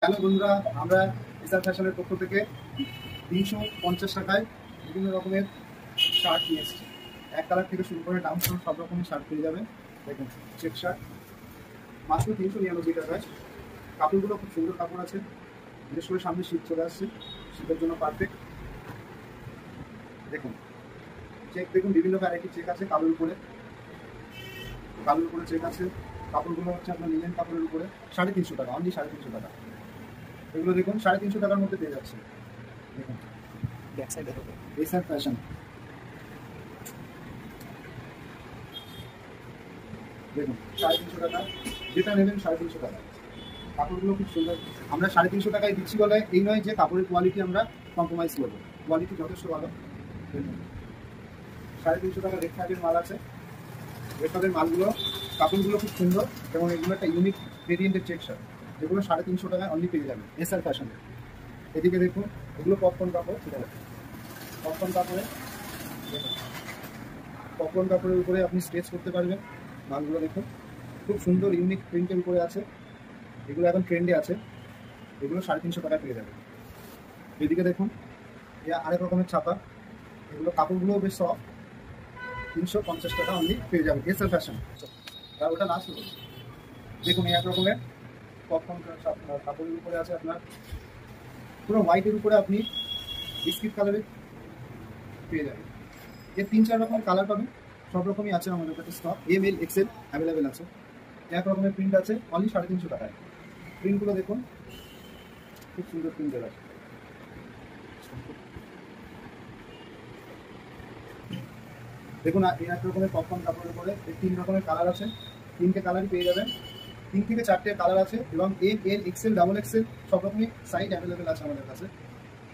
Hello বন্ধুরা, আমরা SR ফ্যাশনের পক্ষ থেকে 350 টাকায় বিভিন্ন রকমের শার্ট নিয়ে এসেছি। এক কালার থেকে শুরু করে ডাউন টাউন সব রকমের শার্ট পেয়ে যাবেন। দেখুন, চেক শার্ট মাত্র 399 টাকায়। কাপড়গুলো খুব সুন্দর কাপড় আছে, বিশেষ করে সামনে শীত চলে আসছে, শীতের জন্য পারফেক্ট। দেখুন চেক, দেখুন বিভিন্ন ভ্যারাইটির চেক আছে। কালোর উপরে চেক আছে। কাপড়গুলো হচ্ছে আপনার লিনেন কাপড়ের উপরে। 350 টাকা, অনলি 350 টাকা। এগুলো দেখুন 350 টাকার মধ্যে পেয়ে যাচ্ছে। দেখুন ব্যাক সাইডে হবে এসআর ফ্যাশন। দেখুন 350 টাকা, যেটা নেবেন 350 টাকা। কাপড়গুলো খুব সুন্দর। আমরা 350 টাকায় দিচ্ছি বলে এই নয় যে কাপড়ের কোয়ালিটি আমরা কম্প্রোমাইজ করবো। কোয়ালিটি যথেষ্ট ভালো। দেখুন 350 টাকা রেড ট্যাগের মাল আছে। রেড ট্যাগের মালগুলো, কাপড়গুলো খুব সুন্দর এবং এগুলো একটা ইউনিক ভেরিয়েন্টের চেক শার্ট, যেগুলো 350 টাকায় অনলি পেয়ে যাবেন এসআর ফ্যাশনে। এদিকে দেখুন, এগুলো পপকর্ন কাপড়। ঠিক আছে, পপকর্ন কাপড়ে, পপকর্ন কাপড়ের উপরে আপনি স্কেচ করতে পারবেন। মালগুলো দেখুন খুব সুন্দর ইউনিক প্রিন্টের উপরে আছে। এগুলো এখন ট্রেন্ডে আছে। এগুলো 350 টাকায় পেয়ে যাবেন। এদিকে দেখুন, আরেক রকমের ছাপা। এগুলো কাপড়গুলোও বেশ সফট। 350 টাকা অনলি পেয়ে যাবেন এসআর ফ্যাশন। আর ওটা লাস্ট হলো। দেখুন এই এক রকমের পপকর্ন কাপড়ের উপরে আছে আপনার, পুরো হোয়াইটের উপরে আপনি বিস্কিট কালারের পেয়ে যাবেন। এর 3-4 রকমের কালার পাবেন, সব রকমই আছে আমাদের কাছে stock. M L XL available আছে। এক রকমের প্রিন্ট আছে অনলি 350 টাকায়। প্রিন্টগুলো দেখুন খুব সুন্দর প্রিন্টের আছে। দেখুন এই এক রকমের পপকর্ন কাপড়ের উপরে 3 রকমের কালার আছে। 3টে কালারই পেয়ে যাবেন। 3 থেকে 4টে কালার আছে এবং M L XL double XL সব রকমই সাইজ অ্যাভেলেবেল আছে আমাদের কাছে।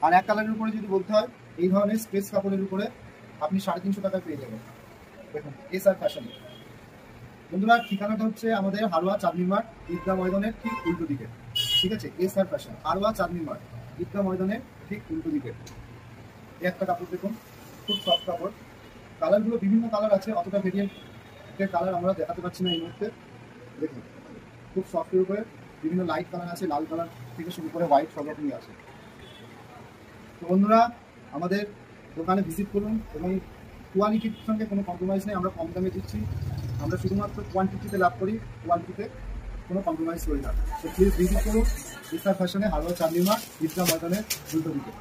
আর এক কালারের উপরে যদি বলতে হয়, এই ধরনের স্পেস কাপড়ের উপরে আপনি 350 টাকায় পেয়ে যাবেন। দেখুন এসআর ফ্যাশন। বন্ধুরা, ঠিকানাটা হচ্ছে আমাদের হারোয়া চাঁদনী মাঠ ঈদগাহ ময়দানের ঠিক উল্টো দিকে। ঠিক আছে, এসআর ফ্যাশন, হারোয়া চাঁদনী মাঠ ঈদগাহ ময়দানের ঠিক উল্টো দিকে। একটা কাপড় দেখুন, খুব সফট কাপড়। কালারগুলো বিভিন্ন কালার আছে, অতটা ভেরিয়েন্টের কালার আমরা দেখাতে পারছি না এই মুহূর্তে। দেখুন খুব সফটের উপরে বিভিন্ন লাইট কালার আছে, লাল কালার থেকে শুরু করে হোয়াইট সব রকমই আছে। তো বন্ধুরা, আমাদের দোকানে ভিজিট করুন এবং কোয়ালিটির সঙ্গে কোনো কম্প্রোমাইজ নেই। আমরা কম দামে দিচ্ছি। আমরা শুধুমাত্র কোয়ান্টিটিতে লাভ করি, কোয়ালিটিতে কোনো কম্প্রোমাইজ করি না। তো প্লিজ ভিজিট করুন এসআর ফ্যাশনে, হারোয়া চাঁদনী মাঠ ঈদগাহ ময়দানের উল্টো দিকে।